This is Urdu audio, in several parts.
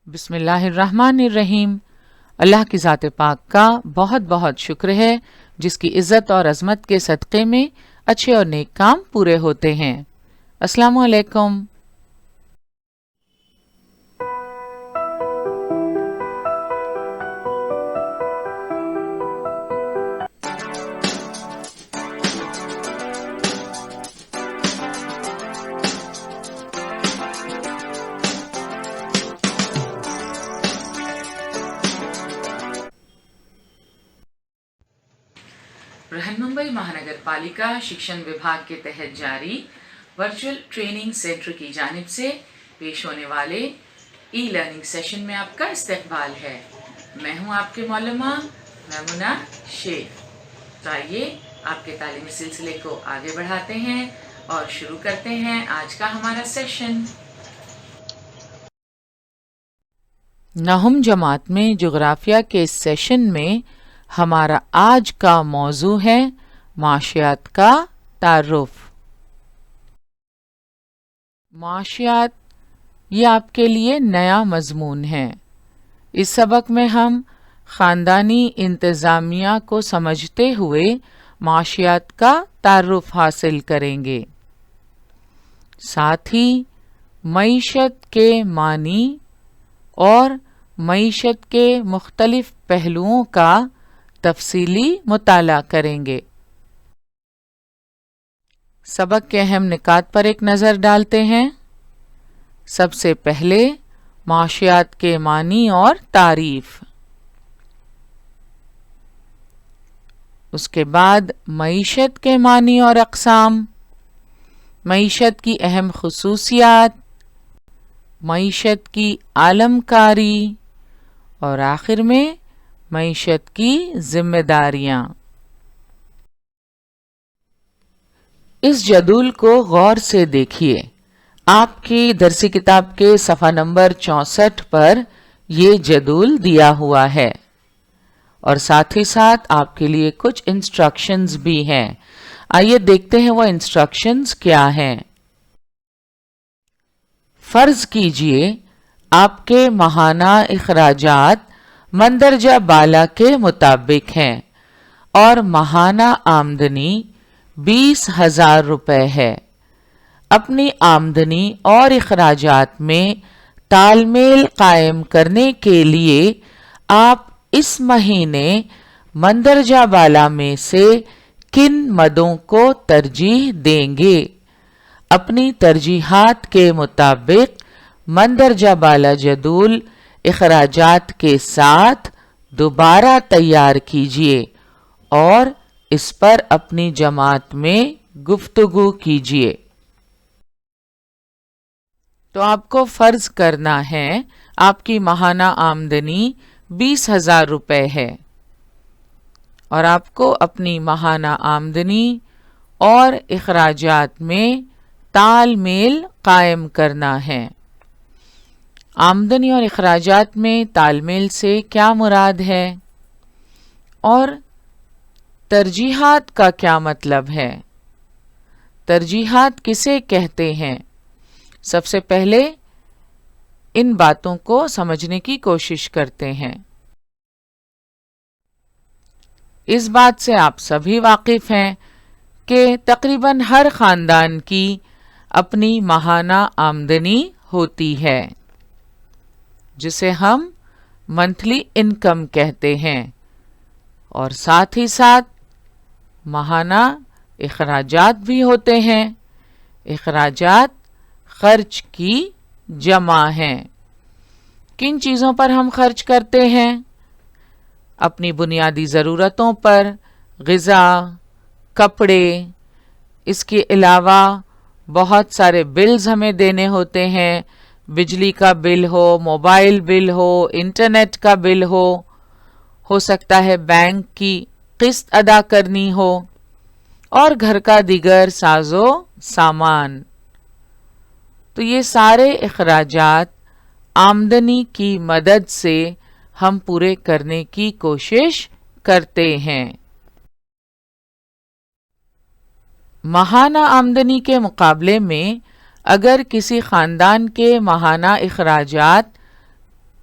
بسم اللہ الرحمن الرحیم۔ اللہ کی ذات پاک کا بہت بہت شکر ہے جس کی عزت اور عظمت کے صدقے میں اچھے اور نیک کام پورے ہوتے ہیں۔ السلام علیکم۔ برہنممبئی مہانگر پالیکا شکشن وبھاگ کے تحت جاری ورچوئل ٹریننگ سینٹر کی جانب سے پیش ہونے والے ای لرننگ سیشن میں آپ کا استقبال ہے۔ میں ہوں آپ کے معلمہ میمونہ شیخ۔ تو آئیے آپ کے تعلیمی سلسلے کو آگے بڑھاتے ہیں اور شروع کرتے ہیں آج کا ہمارا سیشن۔ نہم جماعت میں جغرافیہ کے اس سیشن میں ہمارا آج کا موضوع ہے معاشیات کا تعارف۔ معاشیات یہ آپ کے لیے نیا مضمون ہے۔ اس سبق میں ہم خاندانی انتظامیہ کو سمجھتے ہوئے معاشیات کا تعارف حاصل کریں گے، ساتھ ہی معیشت کے معنی اور معیشت کے مختلف پہلوؤں کا تفصیلی مطالعہ کریں گے۔ سبق کے اہم نکات پر ایک نظر ڈالتے ہیں۔ سب سے پہلے معاشیات کے معنی اور تعریف، اس کے بعد معیشت کے معنی اور اقسام، معیشت کی اہم خصوصیات، معیشت کی عالم کاری اور آخر میں معیشت کی ذمہ داریاں۔ اس جدول کو غور سے دیکھیے۔ آپ کی درسی کتاب کے صفحہ نمبر 64 پر یہ جدول دیا ہوا ہے اور ساتھ ہی ساتھ آپ کے لیے کچھ انسٹرکشنز بھی ہیں۔ آئیے دیکھتے ہیں وہ انسٹرکشنز کیا ہیں۔ فرض کیجئے آپ کے ماہانہ اخراجات مندرجہ بالا کے مطابق ہیں اور ماہانہ آمدنی 20,000 روپے ہے۔ اپنی آمدنی اور اخراجات میں تال میل قائم کرنے کے لیے آپ اس مہینے مندرجہ بالا میں سے کن مدوں کو ترجیح دیں گے؟ اپنی ترجیحات کے مطابق مندرجہ بالا جدول اخراجات کے ساتھ دوبارہ تیار کیجیے اور اس پر اپنی جماعت میں گفتگو کیجیے۔ تو آپ کو فرض کرنا ہے آپ کی ماہانہ آمدنی 20,000 روپے ہے اور آپ کو اپنی ماہانہ آمدنی اور اخراجات میں تال میل قائم کرنا ہے۔ آمدنی اور اخراجات میں تال میل سے کیا مراد ہے اور ترجیحات کا کیا مطلب ہے؟ ترجیحات کسے کہتے ہیں؟ سب سے پہلے ان باتوں کو سمجھنے کی کوشش کرتے ہیں۔ اس بات سے آپ سبھی واقف ہیں کہ تقریباً ہر خاندان کی اپنی ماہانہ آمدنی ہوتی ہے جسے ہم منتھلی انکم کہتے ہیں، اور ساتھ ہی ساتھ ماہانہ اخراجات بھی ہوتے ہیں۔ اخراجات خرچ کی جمع ہیں۔ کن چیزوں پر ہم خرچ کرتے ہیں؟ اپنی بنیادی ضرورتوں پر، غذا، کپڑے، اس کے علاوہ بہت سارے بلز ہمیں دینے ہوتے ہیں۔ بجلی کا بل ہو، موبائل بل ہو، انٹرنیٹ کا بل ہو سکتا ہے بینک کی قسط ادا کرنی ہو، اور گھر کا دیگر ساز و سامان۔ تو یہ سارے اخراجات آمدنی کی مدد سے ہم پورے کرنے کی کوشش کرتے ہیں۔ ماہانہ آمدنی کے مقابلے میں اگر کسی خاندان کے ماہانہ اخراجات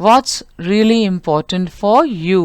What's really important for you?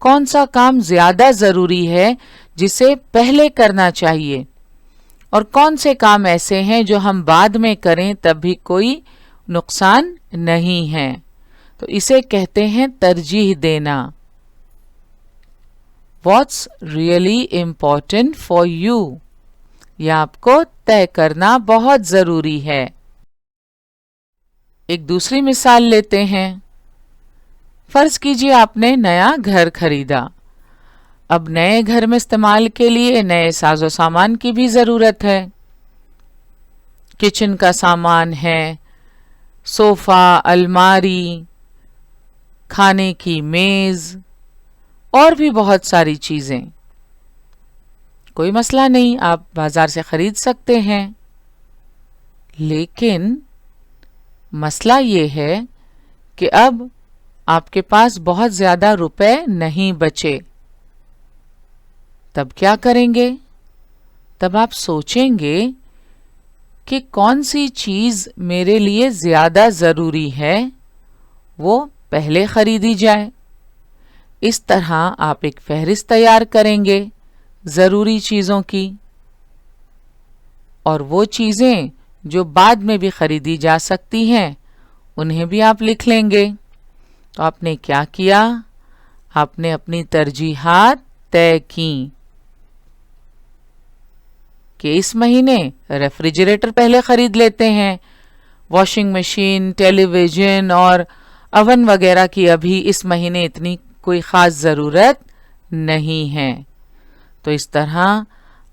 کون سا کام زیادہ ضروری ہے جسے پہلے کرنا چاہیے، اور کون سے کام ایسے ہیں جو ہم بعد میں کریں تب بھی کوئی نقصان نہیں ہے۔ تو اسے کہتے ہیں ترجیح دینا۔ What's really important for you؟ یہ آپ کو طے کرنا بہت ضروری ہے۔ ایک دوسری مثال لیتے ہیں۔ فرض کیجیے آپ نے نیا گھر خریدا۔ اب نئے گھر میں استعمال کے لیے نئے ساز و سامان کی بھی ضرورت ہے۔ کچن کا سامان ہے، صوفہ، الماری، کھانے کی میز اور بھی بہت ساری چیزیں۔ کوئی مسئلہ نہیں، آپ بازار سے خرید سکتے ہیں۔ لیکن مسئلہ یہ ہے کہ اب آپ کے پاس بہت زیادہ روپے نہیں بچے۔ تب کیا کریں گے؟ تب آپ سوچیں گے کہ کون سی چیز میرے لیے زیادہ ضروری ہے، وہ پہلے خریدی جائے۔ اس طرح آپ ایک فہرست تیار کریں گے ضروری چیزوں کی، اور وہ چیزیں جو بعد میں بھی خریدی جا سکتی ہیں انہیں بھی آپ لکھ لیں گے۔ تو آپ نے کیا کیا؟ آپ نے اپنی ترجیحات طے کیں کہ اس مہینے ریفریجریٹر پہلے خرید لیتے ہیں، واشنگ مشین، ٹیلی ویژن اور اوون وغیرہ کی ابھی اس مہینے اتنی کوئی خاص ضرورت نہیں ہے۔ تو اس طرح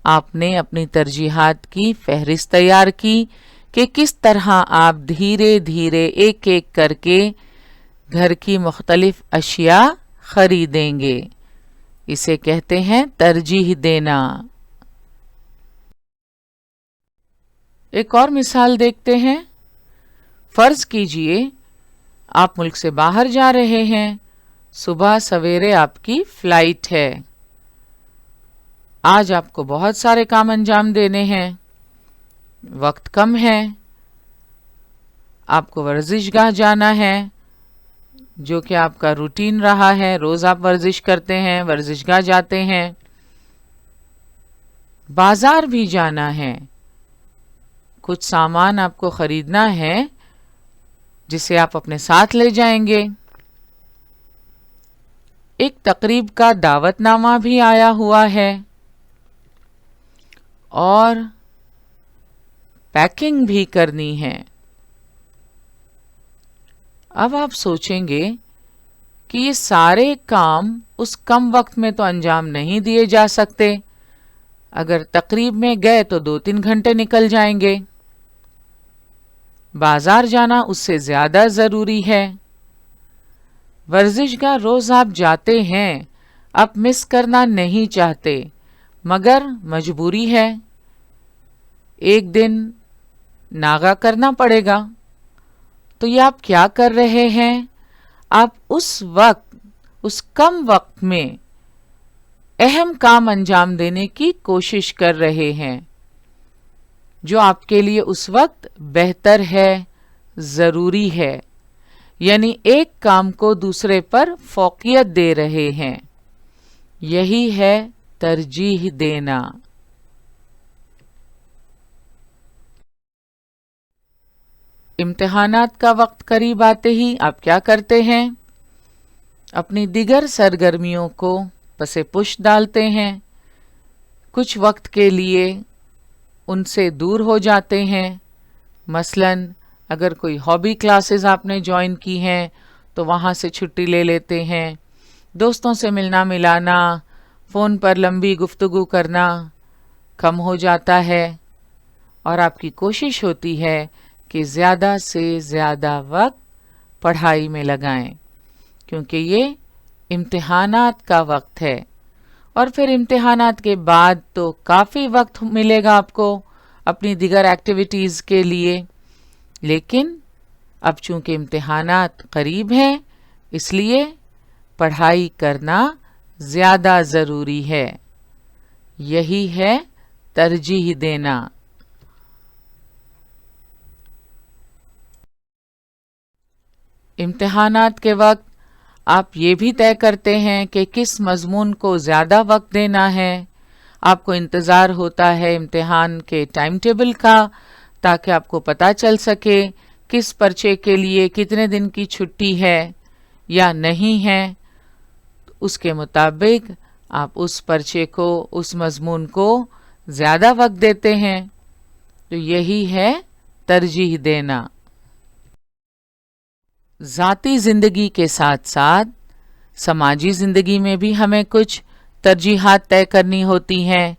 آپ نے اپنی ترجیحات کی فہرست تیار کی کہ کس طرح آپ دھیرے دھیرے ایک ایک کر کے گھر کی مختلف اشیاء خریدیں گے۔ اسے کہتے ہیں ترجیح دینا۔ ایک اور مثال دیکھتے ہیں۔ فرض کیجئے آپ ملک سے باہر جا رہے ہیں، صبح سویرے آپ کی فلائٹ ہے۔ آج آپ کو بہت سارے کام انجام دینے ہیں، وقت کم ہے۔ آپ کو ورزش گاہ جانا ہے، جو کہ آپ کا روٹین رہا ہے، روز آپ ورزش کرتے ہیں، ورزش گاہ جاتے ہیں۔ بازار بھی جانا ہے، کچھ سامان آپ کو خریدنا ہے جسے آپ اپنے ساتھ لے جائیں گے۔ ایک تقریب کا دعوت نامہ بھی آیا ہوا ہے، اور پیکنگ بھی کرنی ہے۔ اب آپ سوچیں گے کہ یہ سارے کام اس کم وقت میں تو انجام نہیں دیے جا سکتے، اگر تقریب میں گئے تو 2-3 گھنٹے نکل جائیں گے۔ بازار جانا اس سے زیادہ ضروری ہے۔ ورزش گاہ روز آپ جاتے ہیں، آپ مس کرنا نہیں چاہتے، مگر مجبوری ہے، ایک دن ناغہ کرنا پڑے گا۔ تو یہ آپ کیا کر رہے ہیں؟ آپ اس کم وقت میں اہم کام انجام دینے کی کوشش کر رہے ہیں، جو آپ کے لیے اس وقت بہتر ہے، ضروری ہے، یعنی ایک کام کو دوسرے پر فوقیت دے رہے ہیں۔ یہی ہے ترجیح دینا۔ امتحانات کا وقت قریب آتے ہی آپ کیا کرتے ہیں؟ اپنی دیگر سرگرمیوں کو پس پش ڈالتے ہیں، کچھ وقت کے لیے ان سے دور ہو جاتے ہیں۔ مثلاً اگر کوئی ہابی کلاسز آپ نے جوائن کی ہیں تو وہاں سے چھٹی لے لیتے ہیں، دوستوں سے ملنا ملانا، فون پر لمبی گفتگو کرنا کم ہو جاتا ہے، اور آپ کی کوشش ہوتی ہے کہ زیادہ سے زیادہ وقت پڑھائی میں لگائیں، کیونکہ یہ امتحانات کا وقت ہے، اور پھر امتحانات کے بعد تو کافی وقت ملے گا آپ کو اپنی دیگر ایکٹیویٹیز کے لیے۔ لیکن اب چونکہ امتحانات قریب ہیں، اس لیے پڑھائی کرنا زیادہ ضروری ہے۔ یہی ہے ترجیح دینا۔ امتحانات کے وقت آپ یہ بھی طے کرتے ہیں کہ کس مضمون کو زیادہ وقت دینا ہے. آپ کو انتظار ہوتا ہے امتحان کے ٹائم ٹیبل کا، تاکہ آپ کو پتہ چل سکے کس پرچے کے لیے کتنے دن کی چھٹی ہے یا نہیں ہے. اس کے مطابق آپ اس پرچے کو، اس مضمون کو زیادہ وقت دیتے ہیں. تو یہی ہے ترجیح دینا. ذاتی زندگی کے ساتھ ساتھ سماجی زندگی میں بھی ہمیں کچھ ترجیحات طے کرنی ہوتی ہیں.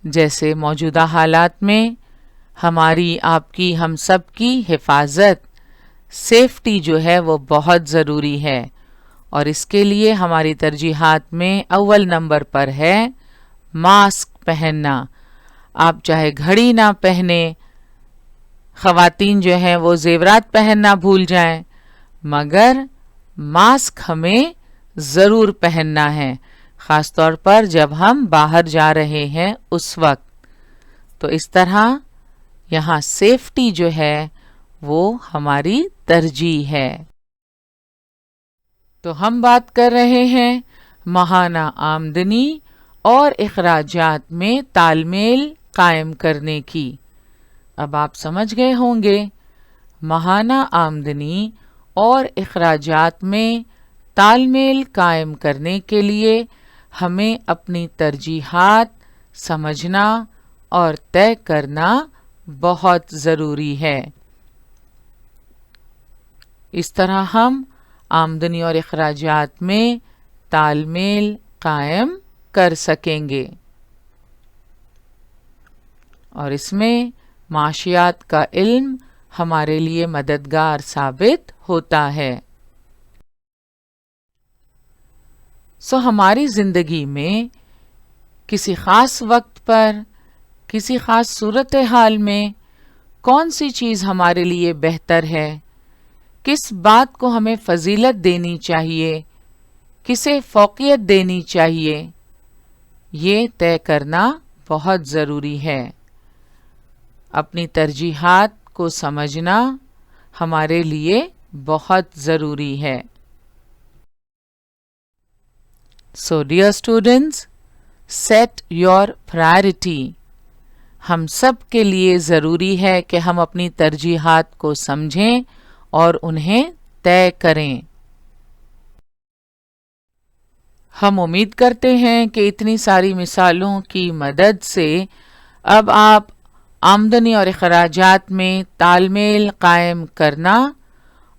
جیسے موجودہ حالات میں ہماری، آپ کی، ہم سب کی حفاظت، سیفٹی جو ہے وہ بہت ضروری ہے، اور اس کے لیے ہماری ترجیحات میں اول نمبر پر ہے ماسک پہننا. آپ چاہے گھڑی نہ پہنیں، خواتین جو ہیں وہ زیورات پہننا بھول جائیں، مگر ماسک ہمیں ضرور پہننا ہے، خاص طور پر جب ہم باہر جا رہے ہیں اس وقت. تو اس طرح یہاں سیفٹی جو ہے وہ ہماری ترجیح ہے. تو ہم بات کر رہے ہیں ماہانہ آمدنی اور اخراجات میں تال میل قائم کرنے کی. اب آپ سمجھ گئے ہوں گے ماہانہ آمدنی اور اخراجات میں تال میل قائم کرنے کے لیے ہمیں اپنی ترجیحات سمجھنا اور طے کرنا بہت ضروری ہے. اس طرح ہم آمدنی اور اخراجات میں تال میل قائم کر سکیں گے، اور اس میں معاشیات کا علم ہمارے لیے مددگار ثابت ہوتا ہے. ہماری زندگی میں کسی خاص وقت پر، کسی خاص صورتحال میں کون سی چیز ہمارے لیے بہتر ہے، کس بات کو ہمیں فضیلت دینی چاہیے، کسے فوقیت دینی چاہیے، یہ طے کرنا بہت ضروری ہے. اپنی ترجیحات کو سمجھنا ہمارے لیے بہت ضروری ہے. So dear students, set your priority. ہم سب کے لیے ضروری ہے کہ ہم اپنی ترجیحات کو سمجھیں اور انہیں طے کریں. ہم امید کرتے ہیں کہ اتنی ساری مثالوں کی مدد سے اب آپ آمدنی اور اخراجات میں تال میل قائم کرنا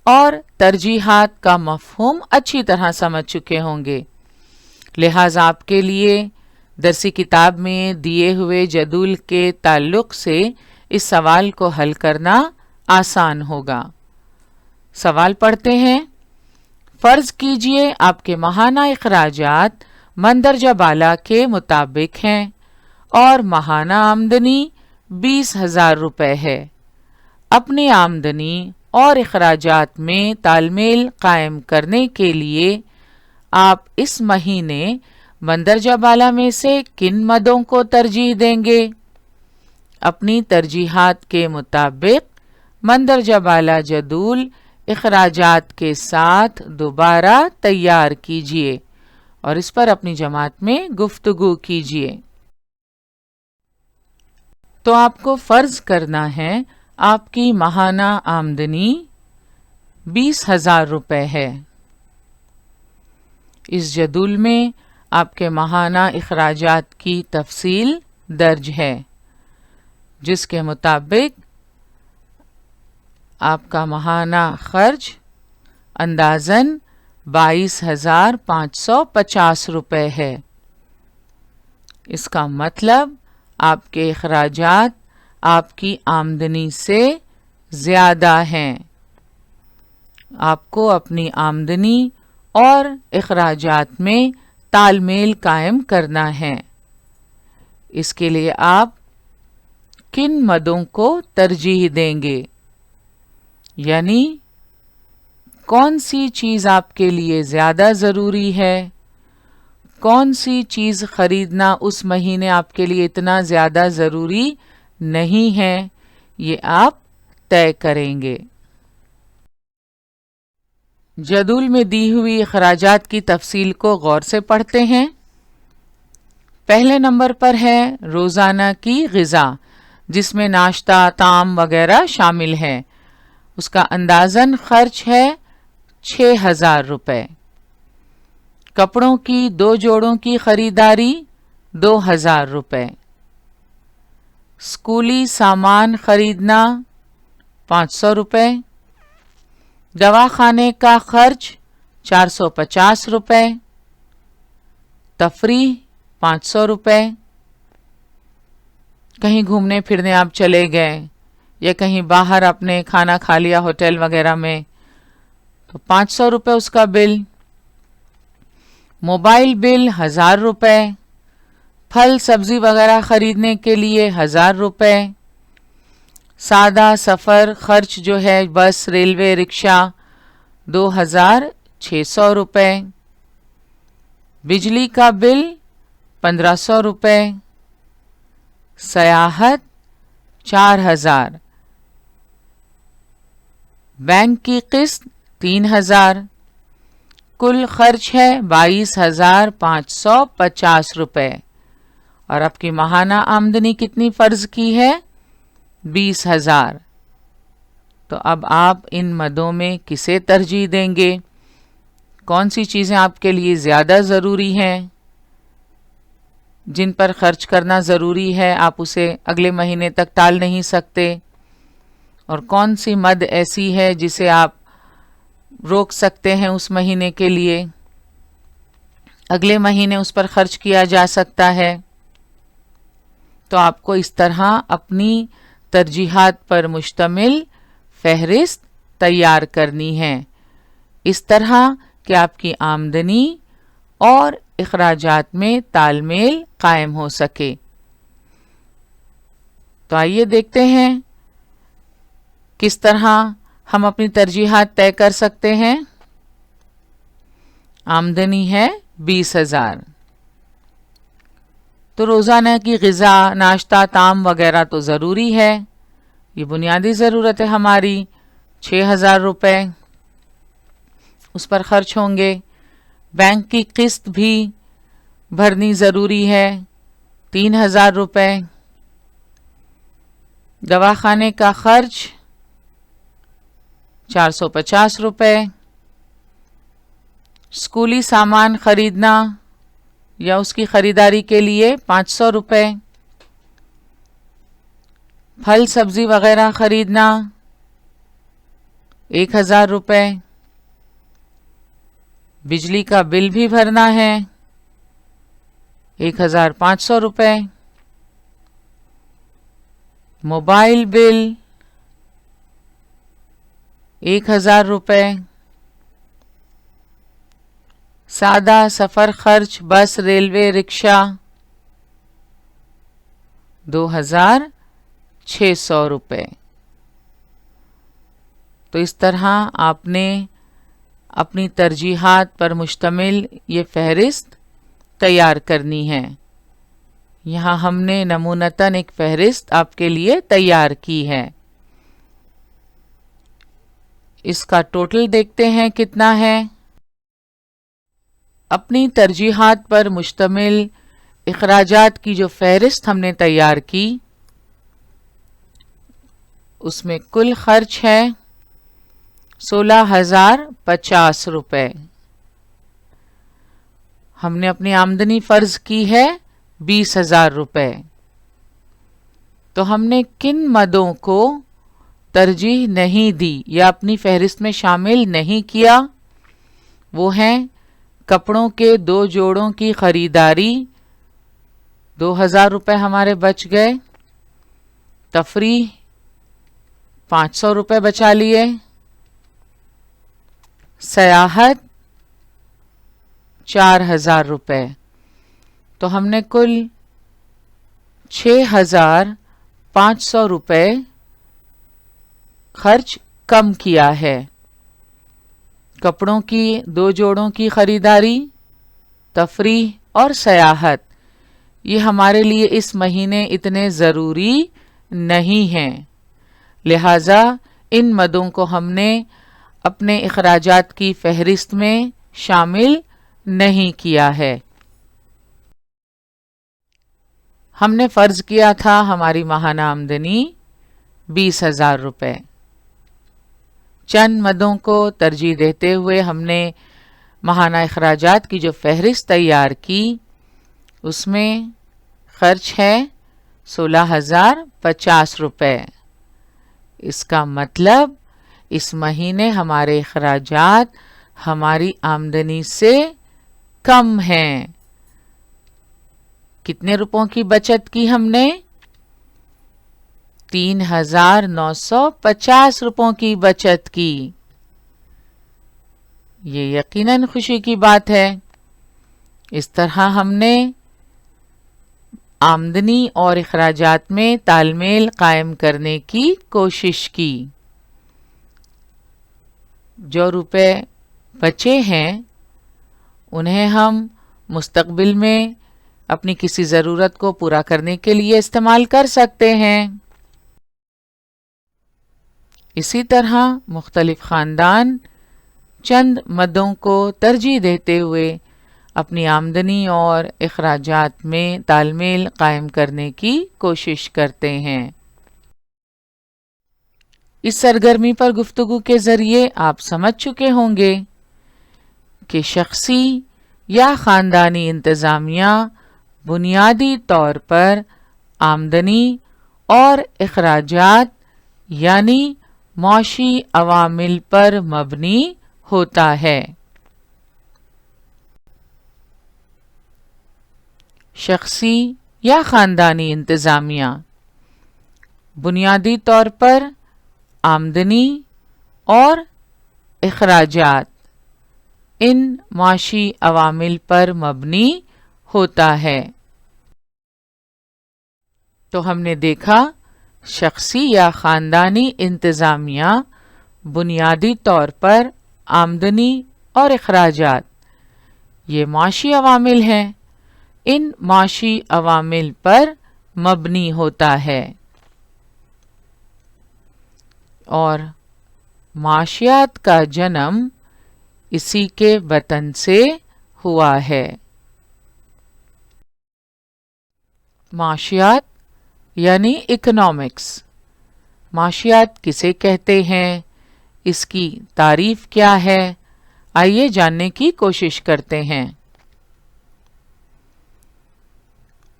اور ترجیحات کا مفہوم اچھی طرح سمجھ چکے ہوں گے. لہٰذا آپ کے لیے درسی کتاب میں دیے ہوئے جدول کے تعلق سے اس سوال کو حل کرنا آسان ہوگا. سوال پڑھتے ہیں. فرض کیجئے آپ کے ماہانہ اخراجات مندرجہ بالا کے مطابق ہیں اور ماہانہ آمدنی 20,000 روپے ہے. اپنی آمدنی اور اخراجات میں تال میل قائم کرنے کے لیے آپ اس مہینے مندرجہ بالا میں سے کن مدوں کو ترجیح دیں گے؟ اپنی ترجیحات کے مطابق مندرجہ بالا جدول اخراجات کے ساتھ دوبارہ تیار کیجیے اور اس پر اپنی جماعت میں گفتگو کیجیے. تو آپ کو فرض کرنا ہے آپ کی ماہانہ آمدنی 20,000 روپے ہے. اس جدول میں آپ کے ماہانہ اخراجات کی تفصیل درج ہے، جس کے مطابق آپ کا ماہانہ خرچ اندازاً 22,550 روپے ہے. اس کا مطلب آپ کے اخراجات آپ کی آمدنی سے زیادہ ہیں. آپ کو اپنی آمدنی اور اخراجات میں تال میل قائم کرنا ہے. اس کے لیے آپ کن مدوں کو ترجیح دیں گے؟ یعنی کون سی چیز آپ کے لیے زیادہ ضروری ہے، کون سی چیز خریدنا اس مہینے آپ کے لیے اتنا زیادہ ضروری نہیں ہے، یہ آپ طے کریں گے. جدول میں دی ہوئی اخراجات کی تفصیل کو غور سے پڑھتے ہیں۔ پہلے نمبر پر ہے روزانہ کی غذا، جس میں ناشتہ، طعام وغیرہ شامل ہے۔ اس کا اندازاً خرچ ہے 6,000 روپے۔ کپڑوں کی 2 جوڑوں کی خریداری 2,000 روپے۔ اسکولی سامان خریدنا 500 روپے۔ دواخانے کا خرچ 450 روپے۔ تفریح 500 روپے۔ کہیں گھومنے پھرنے آپ چلے گئے یا کہیں باہر اپنے کھانا کھا لیا ہوٹل وغیرہ میں تو 500 روپے اس کا بل۔ موبائل بل 1000 روپے۔ پھل سبزی وغیرہ خریدنے کے لیے 1000 روپے۔ سادہ سفر خرچ جو ہے بس، ریلوے، رکشہ 2600 روپے۔ بجلی کا بل 1500 روپے۔ سیاحت 4000۔ بینک کی قسط 3000۔ کل خرچ ہے 22,550 روپے۔ اور آپ کی ماہانہ آمدنی کتنی فرض کی ہے؟ 20,000۔ تو اب آپ ان مدوں میں کسے ترجیح دیں گے؟ کون سی چیزیں آپ کے لیے زیادہ ضروری ہیں، جن پر خرچ کرنا ضروری ہے، آپ اسے اگلے مہینے تک ٹال نہیں سکتے، اور کون سی مد ایسی ہے جسے آپ روک سکتے ہیں اس مہینے کے لیے، اگلے مہینے اس پر خرچ کیا جا سکتا ہے۔ تو آپ کو اس طرح اپنی ترجیحات پر مشتمل فہرست تیار کرنی ہے، اس طرح کہ آپ کی آمدنی اور اخراجات میں تال میل قائم ہو سکے۔ تو آئیے دیکھتے ہیں کس طرح ہم اپنی ترجیحات طے کر سکتے ہیں۔ آمدنی ہے 20,000، تو روزانہ کی غذا، ناشتہ، طعام وغیرہ تو ضروری ہے، یہ بنیادی ضرورت ہے ہماری، 6,000 روپے اس پر خرچ ہوں گے۔ بینک کی قسط بھی بھرنی ضروری ہے، 3,000 روپے۔ دواخانے کا خرچ 450 روپے۔ اسکولی سامان خریدنا یا اس کی خریداری کے لیے 500 روپے۔ پھل سبزی وغیرہ خریدنا 1,000 روپے۔ بجلی کا بل بھی بھرنا ہے 1,500 روپے۔ موبائل بل 1,000 روپے۔ سادہ سفر خرچ بس، ریلوے، رکشہ 2,600 روپے۔ تو اس طرح آپ نے اپنی ترجیحات پر مشتمل یہ فہرست تیار کرنی ہے۔ یہاں ہم نے نمونتاً ایک فہرست آپ کے لیے تیار کی ہے۔ اس کا ٹوٹل دیکھتے ہیں کتنا ہے۔ اپنی ترجیحات پر مشتمل اخراجات کی جو فہرست ہم نے تیار کی، اس میں کل خرچ ہے 16,050 روپے۔ ہم نے اپنی آمدنی فرض کی ہے 20,000 روپے۔ تو ہم نے کن مدوں کو ترجیح نہیں دی یا اپنی فہرست میں شامل نہیں کیا؟ وہ ہیں کپڑوں کے 2 جوڑوں کی خریداری، 2,000 روپے ہمارے بچ گئے۔ تفریح 500 روپے بچا لیے۔ سیاحت 4,000 روپے۔ تو ہم نے کل 6,500 روپے خرچ کم کیا ہے۔ کپڑوں کی 2 جوڑوں کی خریداری، تفریح اور سیاحت، یہ ہمارے لیے اس مہینے اتنے ضروری نہیں ہیں، لہٰذا ان مدوں کو ہم نے اپنے اخراجات کی فہرست میں شامل نہیں کیا ہے۔ ہم نے فرض کیا تھا ہماری ماہانہ آمدنی 20,000 روپے۔ چند مدوں کو ترجیح دیتے ہوئے ہم نے ماہانہ اخراجات کی جو فہرست تیار کی اس میں خرچ ہے 16,050 روپے۔ اس کا مطلب اس مہینے ہمارے اخراجات ہماری آمدنی سے کم ہیں۔ کتنے روپوں کی بچت کی ہم نے؟ 3,950 روپوں کی بچت کی۔ یہ یقیناً خوشی کی بات ہے۔ اس طرح ہم نے آمدنی اور اخراجات میں تال میل قائم کرنے کی کوشش کی۔ جو روپے بچے ہیں انہیں ہم مستقبل میں اپنی کسی ضرورت کو پورا کرنے کے لیے استعمال کر سکتے ہیں۔ اسی طرح مختلف خاندان چند مدوں کو ترجیح دیتے ہوئے اپنی آمدنی اور اخراجات میں تال میل قائم کرنے کی کوشش کرتے ہیں۔ اس سرگرمی پر گفتگو کے ذریعے آپ سمجھ چکے ہوں گے کہ شخصی یا خاندانی انتظامیہ بنیادی طور پر آمدنی اور اخراجات یعنی معاشی عوامل پر مبنی ہوتا ہے۔ شخصی یا خاندانی انتظامیہ بنیادی طور پر آمدنی اور اخراجات ان معاشی عوامل پر مبنی ہوتا ہے۔ تو ہم نے دیکھا شخصی یا خاندانی انتظامیہ بنیادی طور پر آمدنی اور اخراجات یہ معاشی عوامل ہیں، ان معاشی عوامل پر مبنی ہوتا ہے اور معاشیات کا جنم اسی کے بطن سے ہوا ہے۔ معاشیات یعنی اکنامکس۔ معاشیات کسے کہتے ہیں؟ اس کی تعریف کیا ہے؟ آئیے جاننے کی کوشش کرتے ہیں۔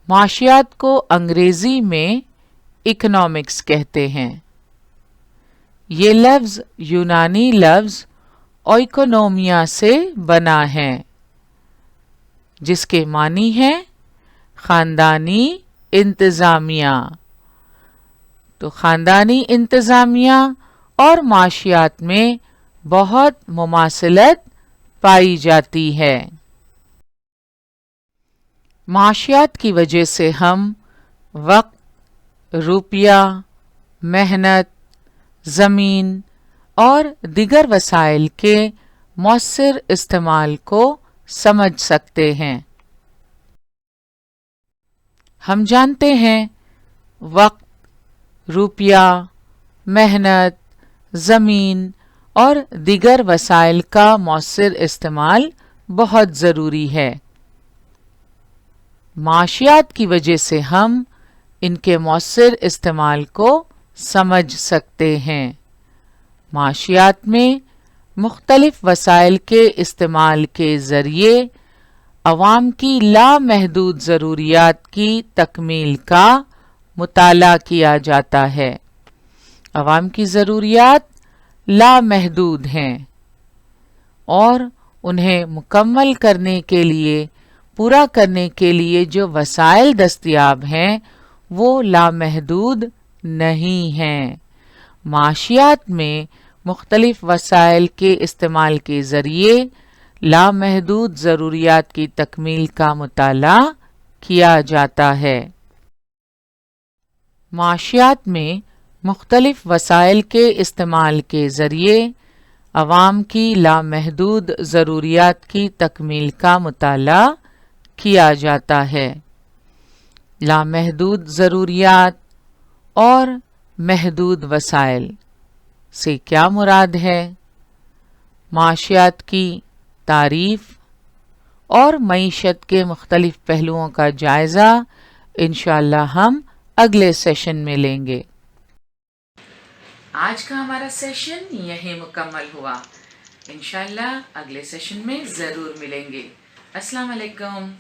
معاشیات کو انگریزی میں اکنامکس کہتے ہیں۔ یہ لفظ یونانی لفظ اوئیکونومیا سے بنا ہے جس کے معنی ہے خاندانی انتظامیہ۔ تو خاندانی انتظامیہ اور معاشیات میں بہت مماثلت پائی جاتی ہے۔ معاشیات کی وجہ سے ہم وقت، روپیہ، محنت، زمین اور دیگر وسائل کے مؤثر استعمال کو سمجھ سکتے ہیں۔ ہم جانتے ہیں وقت، روپیہ، محنت، زمین اور دیگر وسائل کا مؤثر استعمال بہت ضروری ہے۔ معاشیات کی وجہ سے ہم ان کے مؤثر استعمال کو سمجھ سکتے ہیں۔ معاشیات میں مختلف وسائل کے استعمال کے ذریعے عوام کی لامحدود ضروریات کی تکمیل کا مطالعہ کیا جاتا ہے۔ عوام کی ضروریات لامحدود ہیں اور انہیں مکمل کرنے کے لیے، پورا کرنے کے لیے جو وسائل دستیاب ہیں وہ لامحدود نہیں ہیں۔ معاشیات میں مختلف وسائل کے استعمال کے ذریعے لامحدود ضروریات کی تکمیل کا مطالعہ کیا جاتا ہے۔ معاشیات میں مختلف وسائل کے استعمال کے ذریعے عوام کی لامحدود ضروریات کی تکمیل کا مطالعہ کیا جاتا ہے۔ لامحدود ضروریات اور محدود وسائل سے کیا مراد ہے؟ معاشیات کی تعریف اور معیشت کے مختلف پہلوؤں کا جائزہ انشاءاللہ ہم اگلے سیشن میں لیں گے۔ آج کا ہمارا سیشن یہیں مکمل ہوا، انشاءاللہ اگلے سیشن میں ضرور ملیں گے۔ السلام علیکم۔